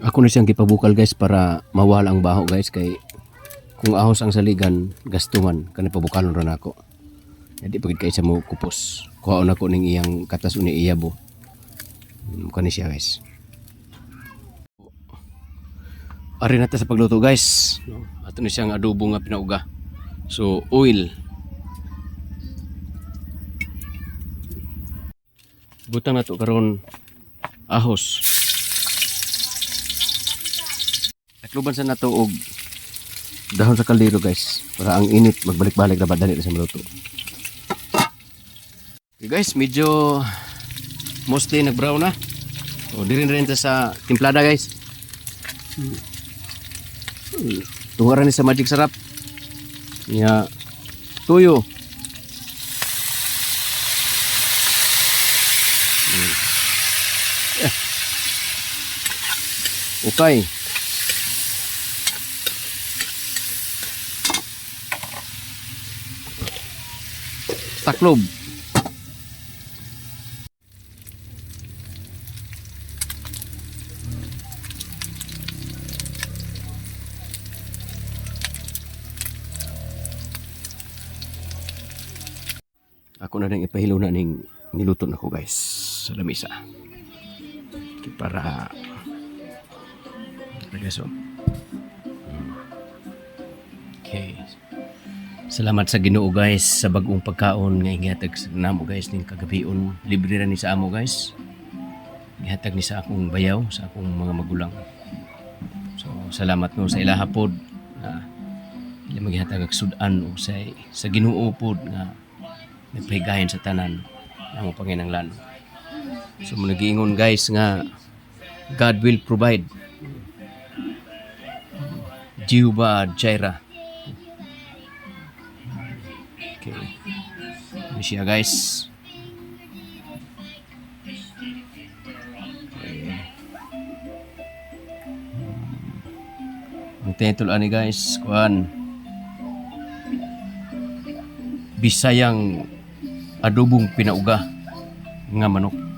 Ako na siyang gipabukal guys para mawala ang baho guys kay kung ahos ang saligan gastuman kanang pabukalon ra nako. Hindi pagid kay sa mo kupos. Kuhaon ako ning iyang katas uni iyabo. Kani siya guys. Ari na ta sa pagluto guys. No? Ato ni siyang adobo nga pinauga. So oil. Butang na to karon ahos. Takluban sa nato og dahon sa kaldero guys para ang init magbalik-balik dapat dali sa maluto. Okay guys, medyo mostly nag-brown na. O dirin ta sa timplada guys. Tungaran ni sa magic sarap. Ya tuyo. Okay. Taklob. Ako na nang ipahilo na ning niluto na ko guys sa lamisa. Para so. Okay. Salamat sa Ginoo guys sa bagong pagkaon nga gihatag sa namo guys ning kagabion. Libre ra ni sa amo guys. Gihatag ni sa akong bayaw, sa akong mga magulang. So salamat no sa ilaha pod na ila maghihatag og sudan o sa Ginoo pod nga nagpahigayon sa tanan namo Panginahanglan. So mo nagiingon guys nga God will provide. Jehovah Jireh. Okay. Ini siya guys. Ang title ani guys, kuan Bisayang adobong pinauga nga manok.